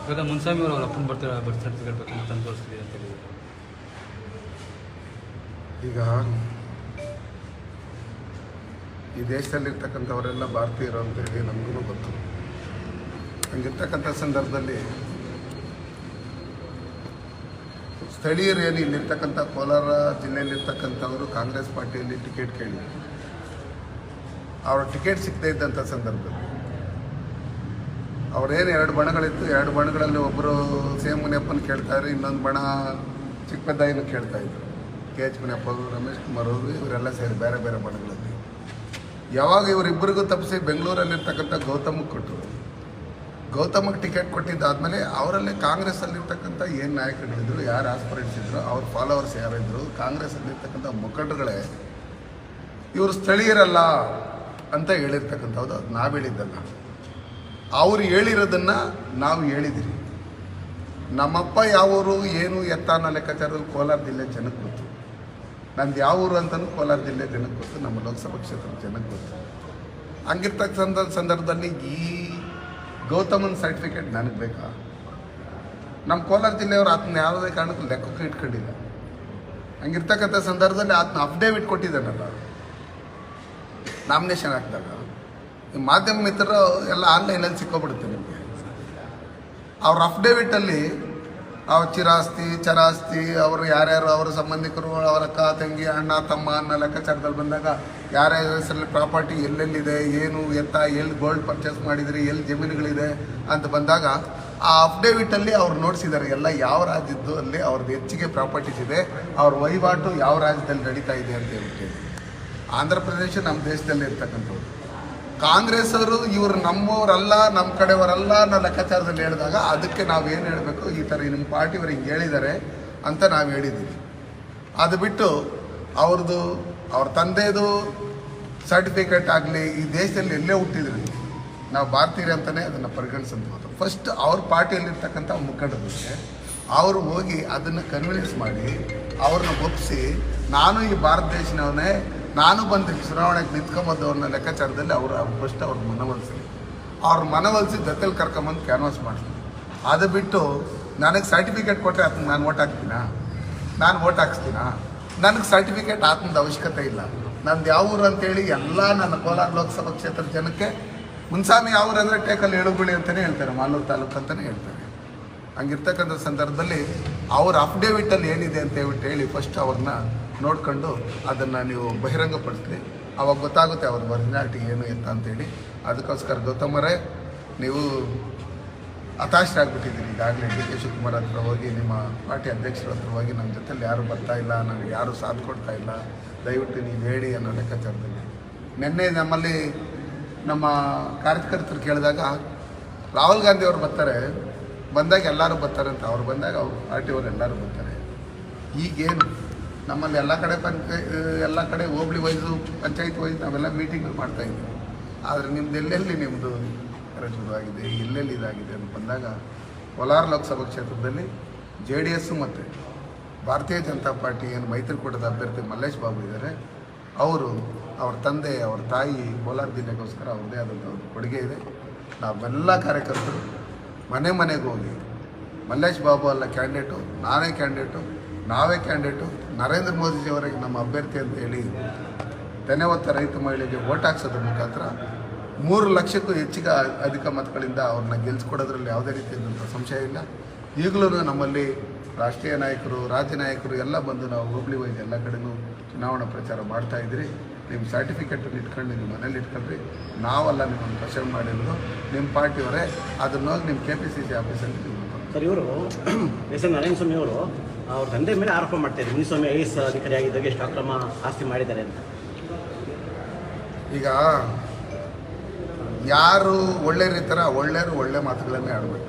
ಇವಾಗ ಮುನ್ಸ್ವಾಮಿ ಅವರು ಅಪ್ಪನ ಬರ್ತ್ ಸರ್ಟಿಫಿಕೇಟ್ ಬಗ್ಗೆ ತಂದು ತೋರಿಸ್ತೀವಿ ಅಂತ ಹೇಳಿ. ಈಗ ಈ ದೇಶದಲ್ಲಿರ್ತಕ್ಕಂಥವರೆಲ್ಲ ಭಾರತೀಯರು ಅಂತೇಳಿ ನಮಗೂ ಗೊತ್ತು. ಹಂಗಿರ್ತಕ್ಕಂಥ ಸಂದರ್ಭದಲ್ಲಿ ಸ್ಥಳೀಯರು ಏನು ಇಲ್ಲಿರ್ತಕ್ಕಂಥ ಕೋಲಾರ ಜಿಲ್ಲೆಯಲ್ಲಿರ್ತಕ್ಕಂಥವರು ಕಾಂಗ್ರೆಸ್ ಪಾರ್ಟಿಯಲ್ಲಿ ಟಿಕೆಟ್ ಕೇಳಿ ಅವ್ರ ಟಿಕೆಟ್ ಸಿಗದೇ ಇದ್ದಂಥ ಸಂದರ್ಭದಲ್ಲಿ ಅವ್ರೇನು 2 ಬಣಗಳಿತ್ತು, 2 ಬಣಗಳಲ್ಲಿ ಒಬ್ಬರು ಸಿ ಎಂ ಮುನಿಯಪ್ಪನ ಕೇಳ್ತಾಯಿದ್ರು, ಇನ್ನೊಂದು ಬಣ ಚಿಕ್ಕಪೆದ್ದಾಯಿನೂ ಕೇಳ್ತಾಯಿದ್ರು. ಕೆ ಎಚ್ ಮುನಿಯಪ್ಪ ಅವರು, ರಮೇಶ್ ಕುಮಾರ್ ಅವರು, ಇವರೆಲ್ಲ ಸೇರಿ ಬೇರೆ ಬೇರೆ ಬಣಗಳಲ್ಲಿ. ಯಾವಾಗ ಇವರಿಬ್ಬರಿಗೂ ತಪ್ಪಿಸಿ ಬೆಂಗಳೂರಲ್ಲಿರ್ತಕ್ಕಂಥ ಗೌತಮ್ಗೆ ಕೊಟ್ಟರು. ಗೌತಮ್ಗೆ ಟಿಕೆಟ್ ಕೊಟ್ಟಿದ್ದಾದಮೇಲೆ ಅವರಲ್ಲಿ ಕಾಂಗ್ರೆಸ್ಸಲ್ಲಿರ್ತಕ್ಕಂಥ ಏನು ನಾಯಕರುಗಳಿದ್ರು, ಯಾರು ಆಸ್ಪರೆಂಟ್ಸ್ ಇದ್ರು, ಅವ್ರ ಫಾಲೋವರ್ಸ್ ಯಾರಿದ್ರು, ಕಾಂಗ್ರೆಸ್ಸಲ್ಲಿರ್ತಕ್ಕಂಥ ಮುಖಂಡರುಗಳೇ ಇವರು ಸ್ಥಳೀಯರಲ್ಲ ಅಂತ ಹೇಳಿರ್ತಕ್ಕಂಥದ್ದು. ಅದು ನಾವು ಹೇಳಿದ್ದಲ್ಲ, ಅವರು ಹೇಳಿರೋದನ್ನು ನಾವು ಹೇಳಿದ್ದೀರಿ. ನಮ್ಮಪ್ಪ ಯಾವೂರು ಏನು ಎತ್ತ ಅನ್ನೋ ಲೆಕ್ಕಾಚಾರದಲ್ಲಿ ಕೋಲಾರ ಜಿಲ್ಲೆ ಜನಕ್ಕೆ ಗೊತ್ತು. ನಂದು ಯಾವ ಊರು ಅಂತಲೂ ಕೋಲಾರ ಜಿಲ್ಲೆ ಜನಕ್ಕೆ ಗೊತ್ತು, ನಮ್ಮ ಲೋಕಸಭಾ ಕ್ಷೇತ್ರದ ಜನಕ್ಕೆ ಗೊತ್ತು. ಹಂಗಿರ್ತಕ್ಕಂಥ ಸಂದರ್ಭದಲ್ಲಿ ಈ ಗೌತಮನ ಸರ್ಟಿಫಿಕೇಟ್ ನನಗೆ ಬೇಕಾ? ನಮ್ಮ ಕೋಲಾರ ಜಿಲ್ಲೆಯವರು ಆತನ ಯಾವುದೇ ಕಾರಣಕ್ಕೂ ಲೆಕ್ಕಕ್ಕೆ ಇಟ್ಕೊಂಡಿಲ್ಲ. ಹಂಗಿರ್ತಕ್ಕಂಥ ಸಂದರ್ಭದಲ್ಲಿ ಆತನ ಅಫಿಡೇವಿಟ್ ಕೊಟ್ಟಿದ್ದಾನಲ್ಲ ನಾಮಿನೇಷನ್ ಹಾಕಿದಾಗ, ಈ ಮಾಧ್ಯಮ ಮಿತ್ರರು ಎಲ್ಲ ಆನ್ಲೈನಲ್ಲಿ ಸಿಕ್ಕೋಬಿಡುತ್ತೆ ನಿಮಗೆ. ಅವ್ರ ಅಫಿಡೇವಿಟಲ್ಲಿ ಅವ್ರ ಚಿರಾಸ್ತಿ ಚರಾಸ್ತಿ ಅವರು ಯಾರ್ಯಾರು ಅವರ ಸಂಬಂಧಿಕರು, ಅವರ ಅಕ್ಕ ತಂಗಿ ಅಣ್ಣ ತಮ್ಮ ಅನ್ನೋ ಲೆಕ್ಕಾಚಾರದಲ್ಲಿ ಬಂದಾಗ ಯಾರ್ಯಾರ ಹೆಸರಲ್ಲಿ ಪ್ರಾಪರ್ಟಿ ಎಲ್ಲೆಲ್ಲಿದೆ, ಏನು ಎತ್ತ, ಎಲ್ಲಿ ಗೋಲ್ಡ್ ಪರ್ಚೇಸ್ ಮಾಡಿದ್ರಿ, ಎಲ್ಲಿ ಜಮೀನುಗಳಿದೆ ಅಂತ ಬಂದಾಗ ಆ ಅಫಿಡೇವಿಟಲ್ಲಿ ಅವ್ರು ನೋಡಿಸಿದ್ದಾರೆ ಎಲ್ಲ ಯಾವ ರಾಜ್ಯದ್ದು ಅಲ್ಲಿ ಅವ್ರದ್ದು ಹೆಚ್ಚಿಗೆ ಪ್ರಾಪರ್ಟೀಸ್ ಇದೆ, ಅವ್ರ ವಹಿವಾಟು ಯಾವ ರಾಜ್ಯದಲ್ಲಿ ನಡೀತಾ ಇದೆ ಅಂತ ಹೇಳ್ಬಿಟ್ಟು. ಆಂಧ್ರ ಪ್ರದೇಶ ನಮ್ಮ ದೇಶದಲ್ಲಿ ಇರ್ತಕ್ಕಂಥವ್ರು. ಕಾಂಗ್ರೆಸ್ ಅವರು ಇವರು ನಮ್ಮವರಲ್ಲ, ನಮ್ಮ ಕಡೆಯವರಲ್ಲ ಅನ್ನೋ ಲೆಕ್ಕಾಚಾರದಲ್ಲಿ ಹೇಳಿದಾಗ ಅದಕ್ಕೆ ನಾವೇನು ಹೇಳಬೇಕು, ಈ ಥರ ನಿಮ್ಮ ಪಾರ್ಟಿಯವರು ಹಿಂಗೆ ಹೇಳಿದ್ದಾರೆ ಅಂತ ನಾವು ಹೇಳಿದ್ದೀವಿ. ಅದು ಬಿಟ್ಟು ಅವ್ರದ್ದು ಅವ್ರ ತಂದೆದು ಸರ್ಟಿಫಿಕೇಟ್ ಆಗಲಿ, ಈ ದೇಶದಲ್ಲಿ ಎಲ್ಲೇ ಹುಟ್ಟಿದ್ರು ನಾವು ಭಾರತೀಯರು ಅಂತಲೇ ಅದನ್ನು ಪರಿಗಣಿಸೋದು. ಫಸ್ಟ್ ಅವ್ರ ಪಾರ್ಟಿಯಲ್ಲಿರ್ತಕ್ಕಂಥ ಮುಖಂಡರಿಗೆ ಅವರು ಹೋಗಿ ಅದನ್ನು ಕನ್ವಿನ್ಸ್ ಮಾಡಿ ಅವ್ರನ್ನ ಒಪ್ಪಿಸಿ, ನಾನು ಈ ಭಾರತ ದೇಶನವನ್ನೇ, ನಾನು ಬಂದು ಚುನಾವಣೆಗೆ ನಿಂತ್ಕೊಂಬಂದವ್ರನ್ನ ಲೆಕ್ಕಾಚಾರದಲ್ಲಿ ಫಸ್ಟ್ ಅವ್ರ ಮನವೊಲಿಸಿ ಜೊತೆಲಿ ಕರ್ಕೊಂಬಂದು ಕ್ಯಾನ್ವಾಸ್ ಮಾಡ್ತೀನಿ. ಅದು ಬಿಟ್ಟು ನನಗೆ ಸರ್ಟಿಫಿಕೇಟ್ ಕೊಟ್ಟರೆ ಆತನ ನಾನು ಓಟ್ ಹಾಕ್ತೀನಾ? ನಾನು ಓಟ್ ಹಾಕ್ಸ್ತೀನಾ? ನನಗೆ ಸರ್ಟಿಫಿಕೇಟ್ ಆತನದ ಅವಶ್ಯಕತೆ ಇಲ್ಲ. ನಂದು ಯಾವ ಊರು ಅಂತೇಳಿ ಎಲ್ಲ ನನ್ನ ಕೋಲಾರ ಲೋಕಸಭಾ ಕ್ಷೇತ್ರದ ಜನಕ್ಕೆ ಮುನ್ಸ್ವಾಮಿ ಯಾವ ಊರು ಅಂದರೆ ಟೇಕಲ್ಲಿ ಎಳುಗುಳಿ ಅಂತಲೇ ಹೇಳ್ತಾರೆ, ಮಾಲೂರು ತಾಲೂಕು ಅಂತಲೇ ಹೇಳ್ತಾರೆ. ಹಂಗಿರ್ತಕ್ಕಂಥ ಸಂದರ್ಭದಲ್ಲಿ ಅವ್ರ ಅಫಿಡೇವಿಟಲ್ಲಿ ಏನಿದೆ ಅಂತ ಹೇಳ್ಬಿಟ್ಟು ಹೇಳಿ ಫಸ್ಟ್ ಅವ್ರನ್ನ ನೋಡ್ಕೊಂಡು ಅದನ್ನು ನೀವು ಬಹಿರಂಗಪಡಿಸ್ಲಿ. ಅವಾಗ ಗೊತ್ತಾಗುತ್ತೆ ಅವ್ರ ಒರಿಜಿನಾಲಿಟಿ ಏನು ಎತ್ತ ಅಂತೇಳಿ. ಅದಕ್ಕೋಸ್ಕರ ಗೌತಮರೇ, ನೀವು ಹತಾಶರಾಗ್ಬಿಟ್ಟಿದ್ದೀರಿ. ಈಗಾಗಲೇ ಡಿ ಕೆ ಶಿವಕುಮಾರ್ ಹತ್ರ ಹೋಗಿ, ನಿಮ್ಮ ಪಾರ್ಟಿ ಅಧ್ಯಕ್ಷರ ಹತ್ರ ಹೋಗಿ, ನಮ್ಮ ಜೊತೆಲಿ ಯಾರೂ ಬರ್ತಾ ಇಲ್ಲ, ನನಗೆ ಯಾರೂ ಸಾಥ್ ಕೊಡ್ತಾ ಇಲ್ಲ, ದಯವಿಟ್ಟು ನೀವು ಹೇಳಿ ಅನ್ನೋ ಲೆಕ್ಕಾಚಾರದಲ್ಲಿ. ನಿನ್ನೆ ನಮ್ಮಲ್ಲಿ ನಮ್ಮ ಕಾರ್ಯಕರ್ತರು ಕೇಳಿದಾಗ ರಾಹುಲ್ ಗಾಂಧಿ ಅವ್ರು ಬರ್ತಾರೆ, ಬಂದಾಗ ಎಲ್ಲರೂ ಬರ್ತಾರೆ ಅಂತ. ಅವ್ರು ಬಂದಾಗ ಅವ್ರು ಪಾರ್ಟಿಯವರು ಎಲ್ಲರೂ ಬರ್ತಾರೆ. ಈಗೇನು ನಮ್ಮಲ್ಲಿ ಎಲ್ಲ ಕಡೆ ಹೋಬಳಿ ವೈಸು, ಪಂಚಾಯತ್ ವೈಸ್ ನಾವೆಲ್ಲ ಮೀಟಿಂಗ್ ಮಾಡ್ತಾಯಿದ್ವಿ. ಆದರೆ ನಿಮ್ದು ಎಲ್ಲೆಲ್ಲಿ ನಿಮ್ಮದು ಶುರುವಾಗಿದೆ, ಎಲ್ಲೆಲ್ಲಿ ಇದಾಗಿದೆ ಅಂತ ಬಂದಾಗ ಕೋಲಾರ ಲೋಕಸಭಾ ಕ್ಷೇತ್ರದಲ್ಲಿ JDS ಮತ್ತು ಭಾರತೀಯ ಜನತಾ ಪಾರ್ಟಿ ಏನು ಮೈತ್ರಿಕೂಟದ ಅಭ್ಯರ್ಥಿ ಮಲ್ಲೇಶ್ ಬಾಬು ಇದ್ದಾರೆ, ಅವರು ಅವ್ರ ತಂದೆ ಅವ್ರ ತಾಯಿ ಕೋಲಾರ ಜಿಲ್ಲೆಗೋಸ್ಕರ ಅವ್ರದ್ದೇ ಆದಂಥ ಒಂದು ಕೊಡುಗೆ ಇದೆ. ನಾವೆಲ್ಲ ಕಾರ್ಯಕರ್ತರು ಮನೆ ಮನೆಗೆ ಹೋಗಿ ಮಲ್ಲೇಶ್ ಬಾಬು ಅಲ್ಲ ಕ್ಯಾಂಡಿಡೇಟು, ನಾನೇ ಕ್ಯಾಂಡಿಡೇಟು, ನಾವೇ ಕ್ಯಾಂಡಿಡೇಟು, ನರೇಂದ್ರ ಮೋದಿಜಿಯವರಿಗೆ ನಮ್ಮ ಅಭ್ಯರ್ಥಿ ಅಂತ ಹೇಳಿ ತೆನೆ ಹೊತ್ತ ರೈತ ಮಹಿಳೆಗೆ ಓಟ್ ಹಾಕ್ಸೋದ್ರ ಮುಖಾಂತರ 3 ಲಕ್ಷಕ್ಕೂ ಹೆಚ್ಚಿಗೆ ಅಧಿಕ ಮತಗಳಿಂದ ಅವ್ರನ್ನ ಗೆಲ್ಲಿಸ್ಕೊಡೋದ್ರಲ್ಲಿ ಯಾವುದೇ ರೀತಿಯಾದಂಥ ಸಂಶಯ ಇಲ್ಲ. ಈಗಲೂ ನಮ್ಮಲ್ಲಿ ರಾಷ್ಟ್ರೀಯ ನಾಯಕರು, ರಾಜ್ಯ ನಾಯಕರು ಎಲ್ಲ ಬಂದು ನಾವು ಹೋಬಳಿ ವೈಸ್ ಎಲ್ಲ ಕಡೆಯೂ ಚುನಾವಣಾ ಪ್ರಚಾರ ಮಾಡ್ತಾಯಿದ್ರಿ. ನಿಮ್ಮ ಸರ್ಟಿಫಿಕೇಟನ್ನು ಇಟ್ಕೊಂಡು ನಿಮ್ಮ ಮನೇಲಿ ಇಟ್ಕೊಳ್ರಿ. ನಾವೆಲ್ಲ ನಿಮ್ಮನ್ನು ಪ್ರೆಷರ್ ಮಾಡಿರೋದು ನಿಮ್ಮ ಪಾರ್ಟಿಯವರೇ. ಅದನ್ನು ಹೋಗಿ ನಿಮ್ಮ KPCC ಆಫೀಸಲ್ಲಿ ನೀವು ಸರ್. ಇವರು ಎಸ್.ಎನ್. ನಾರಾಯಣಸ್ವಾಮಿ ಅವರು ಅವ್ರ ತಂದೆ ಮೇಲೆ ಆರೋಪ ಮಾಡ್ತಾಯಿದ್ರು, ಮುನಿಸ್ವಾಮಿ IAS ಅಧಿಕಾರಿಯಾಗಿದ್ದಾಗ ಎಷ್ಟು ಅಕ್ರಮ ಆಸ್ತಿ ಮಾಡಿದ್ದಾರೆ ಅಂತ. ಈಗ ಯಾರು ಒಳ್ಳೆಯರಿರ್ತಾರ ಒಳ್ಳೆಯರು ಒಳ್ಳೆ ಮಾತುಗಳನ್ನೇ ಆಡಬೇಕು.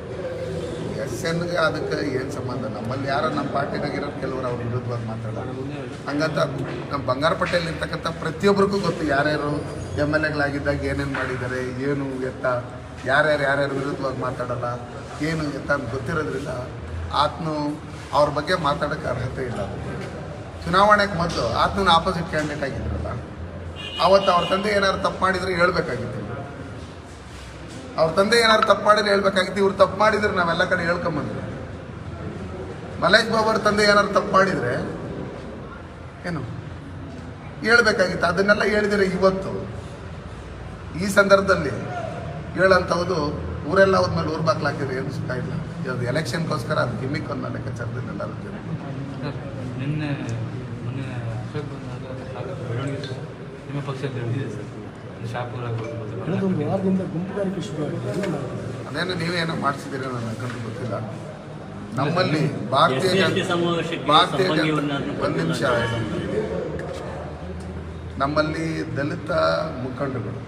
SNಗೆ ಅದಕ್ಕೆ ಏನು ಸಂಬಂಧ? ನಮ್ಮಲ್ಲಿ ಯಾರೋ ನಮ್ಮ ಪಾರ್ಟಿನಾಗಿರೋರು ಕೆಲವರು ಅವ್ರ ವಿರುದ್ಧವಾಗಿ ಮಾತಾಡೋದು. ಹಂಗಂತ ನಮ್ಮ ಬಂಗಾರಪೇಟೆಯಲ್ಲಿ ಇರ್ತಕ್ಕಂಥ ಪ್ರತಿಯೊಬ್ಬರಿಗೂ ಗೊತ್ತು ಯಾರ್ಯಾರು MLAಗಳಾಗಿದ್ದಾಗ ಏನೇನು ಮಾಡಿದ್ದಾರೆ, ಏನು ಎತ್ತ, ಯಾರ್ಯಾರು ವಿರುದ್ಧವಾಗಿ ಮಾತಾಡೋಲ್ಲ, ಏನು ಎತ್ತ ಅಂತ ಗೊತ್ತಿರೋದ್ರಿಂದ ಆತನು ಅವ್ರ ಬಗ್ಗೆ ಮಾತಾಡೋಕ್ಕೆ ಅರ್ಹತೆ ಇಲ್ಲ. ಚುನಾವಣೆಗೆ ಮೊದಲು ಆತನ ಆಪೋಸಿಟ್ ಕ್ಯಾಂಡಿಡೇಟ್ ಆಗಿದ್ರಲ್ಲ, ಅವತ್ತು ಅವ್ರ ತಂದೆ ಏನಾದ್ರು ತಪ್ಪು ಮಾಡಿದರೆ ಹೇಳ್ಬೇಕಾಗಿತ್ತು. ಅವ್ರ ತಂದೆ ಏನಾದ್ರು ತಪ್ಪು ಮಾಡಿದ್ರೆ ಹೇಳ್ಬೇಕಾಗಿತ್ತು. ಇವ್ರು ತಪ್ಪು ಮಾಡಿದ್ರೆ ನಾವೆಲ್ಲ ಕಡೆ ಹೇಳ್ಕೊಂಬಂದ್ವಿ. ಮಲೇಶ್ ಬಾಬು ಅವ್ರ ತಂದೆ ಏನಾದ್ರು ತಪ್ಪು ಮಾಡಿದರೆ ಏನು ಹೇಳ್ಬೇಕಾಗಿತ್ತು. ಅದನ್ನೆಲ್ಲ ಹೇಳಿದರೆ ಇವತ್ತು ಈ ಸಂದರ್ಭದಲ್ಲಿ ಹೇಳಂಥದ್ದು ಊರೆಲ್ಲ ಹೋದ್ಮೇಲೆ ಊರು ಬಾಕ್ಲು ಹಾಕಿದ್ರೆ ಏನು ಸುಖ ಇಲ್ಲ. ಇದು ಎಲೆಕ್ಷನ್ಗೋಸ್ಕರ ಅದು ಗಿಮ್ಮಿಕ್ ಅನ್ನೋ ಲೆಕ್ಕಾಚಾರದಲ್ಲಿ ಎಲ್ಲರೂ ಜನ ನಿನ್ನೆ ಮೊನ್ನೆ ಅಶೋಕ್ ಬೆಳವಣಿಗೆ ನಿಮ್ಮ ಪಕ್ಷ ಅಂತ ಹೇಳಿದೆ ಸರ್. ಶಾಪುರ ಒಂದು ವಾರದಿಂದ ಗುಂಪುಗಾರಿಕೆ ಶುರುವಾಗಿದೆ. ಅದೇನು ನೀವೇನೋ ಮಾಡಿಸಿದ್ದೀರ ನನ್ನ ಕಂಡು ಗೊತ್ತಿಲ್ಲ. ನಮ್ಮಲ್ಲಿ ಭಾರತೀಯ ಒಂದು ನಿಮಿಷ, ನಮ್ಮಲ್ಲಿ ದಲಿತ ಮುಖಂಡರುಗಳು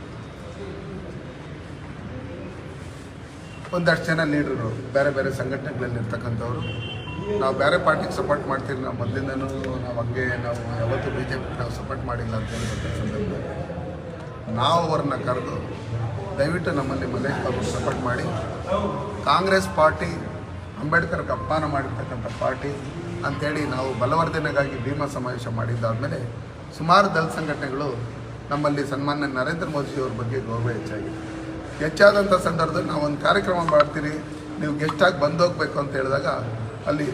ಒಂದಷ್ಟು ಜನ ಲೀಡರ್ಗಳು ಬೇರೆ ಬೇರೆ ಸಂಘಟನೆಗಳಲ್ಲಿ ಇರ್ತಕ್ಕಂಥವ್ರು, ನಾವು ಬೇರೆ ಪಾರ್ಟಿಗೆ ಸಪೋರ್ಟ್ ಮಾಡ್ತೀವಿ, ನಾವು ಮೊದಲಿಂದನೂ ನಾವು ಹಂಗೆ ನಾವು ಯಾವತ್ತೂ ಬಿ ಜೆ ಪಿ ನಾವು ಸಪೋರ್ಟ್ ಮಾಡಿಲ್ಲ ಅಂತ ಹೇಳಿ ಸಂದರ್ಭದಲ್ಲಿ ನಾವು ಅವ್ರನ್ನ ಕರೆದು ದಯವಿಟ್ಟು ನಮ್ಮಲ್ಲಿ ಮಲೇಶ್ ಬಾಬು ಸಪೋರ್ಟ್ ಮಾಡಿ, ಕಾಂಗ್ರೆಸ್ ಪಾರ್ಟಿ ಅಂಬೇಡ್ಕರ್ಗೆ ಅಪಮಾನ ಮಾಡಿರ್ತಕ್ಕಂಥ ಪಾರ್ಟಿ ಅಂಥೇಳಿ ನಾವು ಬಲವರ್ಧನೆಗಾಗಿ ಭೀಮಾ ಸಮಾವೇಶ ಮಾಡಿದ್ದಾದಮೇಲೆ ಸುಮಾರು ದಲಿತ ಸಂಘಟನೆಗಳು ನಮ್ಮಲ್ಲಿ ಸನ್ಮಾನ್ಯ ನರೇಂದ್ರ ಮೋದಿಜಿಯವ್ರ ಬಗ್ಗೆ ಗೌರವ ಹೆಚ್ಚಾದಂಥ ಸಂದರ್ಭದಲ್ಲಿ ನಾವು ಒಂದು ಕಾರ್ಯಕ್ರಮ ಮಾಡ್ತೀರಿ, ನೀವು ಗೆಸ್ಟಾಗಿ ಬಂದೋಗ್ಬೇಕು ಅಂತ ಹೇಳಿದಾಗ ಅಲ್ಲಿ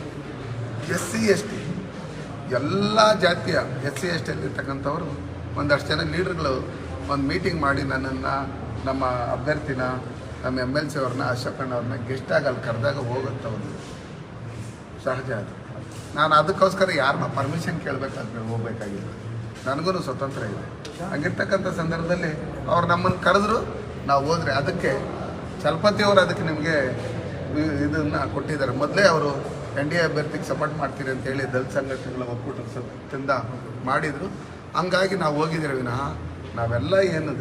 SC ST ಎಲ್ಲ ಜಾತಿಯ SC ST ಇರ್ತಕ್ಕಂಥವ್ರು ಒಂದಷ್ಟು ಜನ ಲೀಡರ್ಗಳು ಒಂದು ಮೀಟಿಂಗ್ ಮಾಡಿ ನನ್ನನ್ನು, ನಮ್ಮ ಅಭ್ಯರ್ಥಿನ, ನಮ್ಮ MLC ಅವ್ರನ್ನ, ಅಶೋಕಣ್ಣವ್ರನ್ನ ಗೆಸ್ಟಾಗಿ ಅಲ್ಲಿ ಕರೆದಾಗ ಹೋಗುತ್ತ ಒಂದು ಸಹಜ ಅದು. ನಾನು ಅದಕ್ಕೋಸ್ಕರ ಯಾರನ್ನ ಪರ್ಮಿಷನ್ ಕೇಳಬೇಕಾದ್ರೆ ಹೋಗ್ಬೇಕಾಗಿಲ್ಲ, ನನಗೂ ಸ್ವತಂತ್ರ ಇದೆ. ಹಂಗಿರ್ತಕ್ಕಂಥ ಸಂದರ್ಭದಲ್ಲಿ ಅವ್ರು ನಮ್ಮನ್ನು ಕರೆದ್ರು, ನಾವು ಹೋದರೆ ಅದಕ್ಕೆ ಚಲಪತಿಯವರು ಅದಕ್ಕೆ ನಿಮಗೆ ಇದನ್ನು ಕೊಟ್ಟಿದ್ದಾರೆ. ಮೊದಲೇ ಅವರು NDA ಅಭ್ಯರ್ಥಿಗೆ ಸಪೋರ್ಟ್ ಮಾಡ್ತೀರಿ ಅಂತೇಳಿ ದಲಿತ ಸಂಘಟನೆಗಳ ಒಕ್ಕೂಟದಿಂದ ಮಾಡಿದರು. ಹಂಗಾಗಿ ನಾವು ಹೋಗಿದ್ದೀವಿ ವಿನಃ ನಾವೆಲ್ಲ ಏನು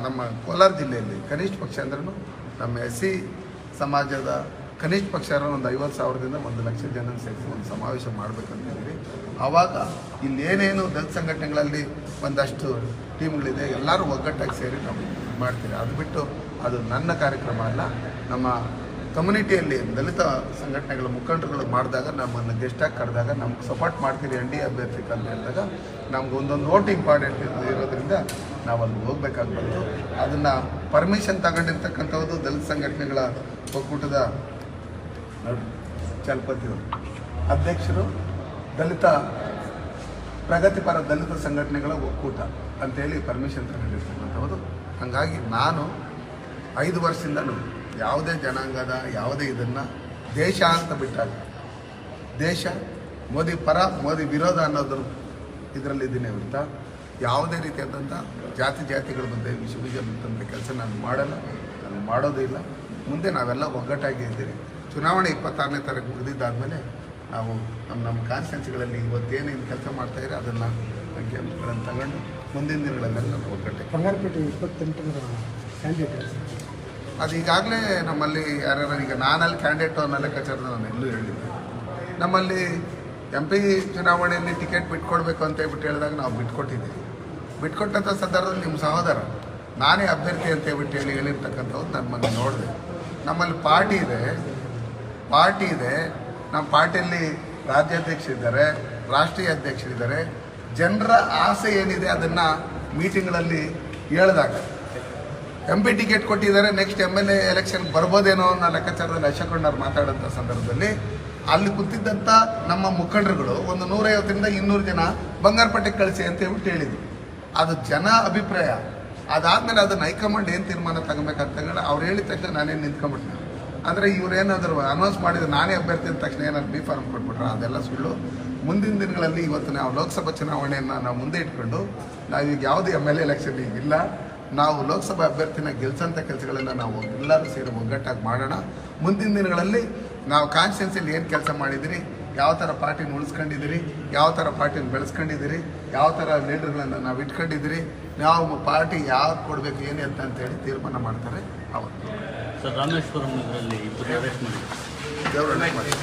ನಮ್ಮ ಕೋಲಾರ ಜಿಲ್ಲೆಯಲ್ಲಿ ಕನಿಷ್ಠ ಪಕ್ಷ ಅಂದ್ರೂ ನಮ್ಮ SC ಸಮಾಜದ ಕನಿಷ್ಠ ಪಕ್ಷ ಒಂದು 50,000ದಿಂದ 1,00,000 ಜನ ಸೇರಿಸಿ ಒಂದು ಸಮಾವೇಶ ಮಾಡಬೇಕಂತಿದ್ದೀವಿ. ಆವಾಗ ಇಲ್ಲೇನೇನು ದಲಿತ ಸಂಘಟನೆಗಳಲ್ಲಿ ಒಂದಷ್ಟು ಟೀಮ್ಗಳಿದೆ, ಎಲ್ಲರೂ ಒಗ್ಗಟ್ಟಾಗಿ ಸೇರಿ ನಾವು ಮಾಡ್ತೀವಿ. ಅದು ಬಿಟ್ಟು ಅದು ನನ್ನ ಕಾರ್ಯಕ್ರಮ ಅಲ್ಲ. ನಮ್ಮ ಕಮ್ಯುನಿಟಿಯಲ್ಲಿ ದಲಿತ ಸಂಘಟನೆಗಳ ಮುಖಂಡರುಗಳು ಮಾಡಿದಾಗ ನಮ್ಮನ್ನು ಗೆಸ್ಟಾಗಿ ಕರೆದಾಗ ನಮ್ಗೆ ಸಪೋರ್ಟ್ ಮಾಡ್ತೀರಿ NDA ಅಭ್ಯರ್ಥಿಗೆ ಅಂತ ಹೇಳಿದಾಗ ನಮ್ಗೆ ಒಂದೊಂದು ವೋಟ್ ಇಂಪಾರ್ಟೆಂಟ್ ಇರೋದ್ರಿಂದ ನಾವು ಅಲ್ಲಿ ಹೋಗ್ಬೇಕಾಗಿ ಬಂತು. ಅದನ್ನು ಪರ್ಮಿಷನ್ ತಗೊಂಡಿರ್ತಕ್ಕಂಥದ್ದು ದಲಿತ ಸಂಘಟನೆಗಳ ಒಕ್ಕೂಟದ ಚಲಪತಿಯವರು, ಅಧ್ಯಕ್ಷರು ದಲಿತ ಪ್ರಗತಿಪರ ದಲಿತ ಸಂಘಟನೆಗಳ ಒಕ್ಕೂಟ ಅಂತೇಳಿ ಪರ್ಮಿಷನ್ ತಗೊಂಡಿರ್ತಕ್ಕಂಥದ್ದು. ಹಾಗಾಗಿ ನಾನು 5 ವರ್ಷದಿಂದಲೂ ಯಾವುದೇ ಜನಾಂಗದ ಯಾವುದೇ ಇದನ್ನು ದೇಶ ಅಂತ ಬಿಟ್ಟಾಗ ದೇಶ ಮೋದಿ ಪರ ಮೋದಿ ವಿರೋಧ ಅನ್ನೋದ್ರ ಇದರಲ್ಲಿದ್ದೀನಿ ಹೊರತ ಯಾವುದೇ ರೀತಿಯಾದಂಥ ಜಾತಿಗಳ ಮಧ್ಯೆ ವಿಷಬೀಜ ಬಿತ್ತಂಥ ಕೆಲಸ ನಾನು ಮಾಡಲ್ಲ, ನಾನು ಮಾಡೋದೇ ಇಲ್ಲ. ಮುಂದೆ ನಾವೆಲ್ಲ ಒಗ್ಗಟ್ಟಾಗಿ ಇದ್ದೀರಿ. ಚುನಾವಣೆ 26ನೇ ತಾರೀಕು ಮುಗಿದಿದ್ದಾದಮೇಲೆ ನಾವು ನಮ್ಮ ಕಾನ್ಸ್ಟಿಟ್ಯೂನ್ಸಿಗಳಲ್ಲಿ ಇವತ್ತೇನೇನು ಕೆಲಸ ಮಾಡ್ತಾಯಿದ್ರೆ ಅದನ್ನು ಅಂಕಿಅಂಶಗಳನ್ನು ತಗೊಂಡು ಮುಂದಿನ ದಿನಗಳಲ್ಲೆಲ್ಲ ನಾವು ಒಗ್ಗಟ್ಟಾಗಿ ಬಂಗಾರಪೇಟೆ 28ರ ಕ್ಯಾಂಡಿಡೇಟ್ ಅದು ಈಗಾಗಲೇ ನಮ್ಮಲ್ಲಿ ಯಾರ್ಯಾರು ಈಗ ನಾನಲ್ಲಿ ಕ್ಯಾಂಡಿಡೇಟು ಅನ್ನೋ ಲೆಕ್ಕಾಚಾರದ ನಾನು ಎಲ್ಲೂ ಹೇಳಿದ್ದೆ. ನಮ್ಮಲ್ಲಿ MP ಚುನಾವಣೆಯಲ್ಲಿ ಟಿಕೆಟ್ ಬಿಟ್ಕೊಡ್ಬೇಕು ಅಂತ ಹೇಳ್ಬಿಟ್ಟು ಹೇಳಿದಾಗ ನಾವು ಬಿಟ್ಕೊಟ್ಟಿದ್ದೀವಿ. ಬಿಟ್ಕೊಟ್ಟಂಥ ಸಂದರ್ಭದಲ್ಲಿ ನಿಮ್ಮ ಸಹೋದರ ನಾನೇ ಅಭ್ಯರ್ಥಿ ಅಂತ ಹೇಳ್ಬಿಟ್ಟು ಹೇಳಿರ್ತಕ್ಕಂಥದ್ದು ನಾನು ಮೊನ್ನೆ ನೋಡಿದೆ. ನಮ್ಮಲ್ಲಿ ಪಾರ್ಟಿ ಇದೆ. ನಮ್ಮ ಪಾರ್ಟಿಯಲ್ಲಿ ರಾಜ್ಯಾಧ್ಯಕ್ಷರಿದ್ದಾರೆ, ರಾಷ್ಟ್ರೀಯ ಅಧ್ಯಕ್ಷರಿದ್ದಾರೆ. ಜನರ ಆಸೆ ಏನಿದೆ ಅದನ್ನು ಮೀಟಿಂಗ್ಗಳಲ್ಲಿ ಹೇಳಿದಾಗ MP ಟಿಕೆಟ್ ಕೊಟ್ಟಿದ್ದಾರೆ, ನೆಕ್ಸ್ಟ್ MLA ಎಲೆಕ್ಷನ್ಗೆ ಬರ್ಬೋದೇನೋ ಅನ್ನೋ ಲೆಕ್ಕಾಚಾರದಲ್ಲಿ ಅಶೋಕಣ್ಣವ್ರು ಮಾತಾಡೋಂಥ ಸಂದರ್ಭದಲ್ಲಿ ಅಲ್ಲಿ ಕೂತಿದ್ದಂಥ ನಮ್ಮ ಮುಖಂಡರುಗಳು ಒಂದು 150ರಿಂದ 200 ಜನ ಬಂಗಾರಪೇಟೆಗೆ ಕಳಿಸಿ ಅಂತ ಹೇಳ್ಬಿಟ್ಟು ಹೇಳಿದ್ರು. ಅದು ಜನ ಅಭಿಪ್ರಾಯ. ಅದಾದಮೇಲೆ ಅದನ್ನು ಹೈಕಮಾಂಡ್ ಏನು ತೀರ್ಮಾನ ತಗೋಬೇಕಂತ ತಗೊಂಡು ಅವ್ರು ಹೇಳಿದ ತಕ್ಷಣ ನಾನೇನು ನಿಂತ್ಕೊಂಡ್ಬಿಟ್ಟೆ. ಅಂದರೆ ಇವರೇನಾದರೂ ಅನೌನ್ಸ್ ಮಾಡಿದ್ರೆ ನಾನೇ ಅಭ್ಯರ್ಥಿ ಅಂದ ತಕ್ಷಣ ಏನಾದ್ರು B ಫಾರ್ಮ್ ಕೊಟ್ಬಿಟ್ರೆ ಅದೆಲ್ಲ ಸುಳ್ಳು. ಮುಂದಿನ ದಿನಗಳಲ್ಲಿ ಇವತ್ತು ನಾವು ಲೋಕಸಭಾ ಚುನಾವಣೆಯನ್ನು ನಾವು ಮುಂದೆ ಇಟ್ಕೊಂಡು ನಾವೀಗ ಯಾವುದೇ MLA ಎಲೆಕ್ಷನ್ ಈಗಿಲ್ಲ, ನಾವು ಲೋಕಸಭಾ ಅಭ್ಯರ್ಥಿನ ಗೆಲ್ಸೋಂಥ ಕೆಲಸಗಳನ್ನು ನಾವು ಎಲ್ಲರೂ ಸೇರಿ ಒಗ್ಗಟ್ಟಾಗಿ ಮಾಡೋಣ. ಮುಂದಿನ ದಿನಗಳಲ್ಲಿ ನಾವು ಕಾನ್ಸ್ಟಿಟ್ಯೂನ್ಸಿಯಲ್ಲಿ ಏನು ಕೆಲಸ ಮಾಡಿದ್ದೀರಿ, ಯಾವ ಥರ ಪಾರ್ಟಿನ ಉಳಿಸ್ಕೊಂಡಿದ್ದೀರಿ, ಯಾವ ಥರ ಪಾರ್ಟಿನ ಬೆಳೆಸ್ಕೊಂಡಿದ್ದೀರಿ, ಯಾವ ಥರ ಲೀಡರ್ಗಳನ್ನು ನಾವು ಇಟ್ಕೊಂಡಿದ್ದೀರಿ, ನಾವು ಪಾರ್ಟಿ ಯಾವ್ದು ಕೊಡಬೇಕು ಏನೇ ಅಂತೇಳಿ ತೀರ್ಮಾನ ಮಾಡ್ತಾರೆ. ಅವತ್ತು ಸರ್ ರಾಮೇಶ್ವರಂ ಇದರಲ್ಲಿ ದೇವರನ್ನ ಮಾಡಿ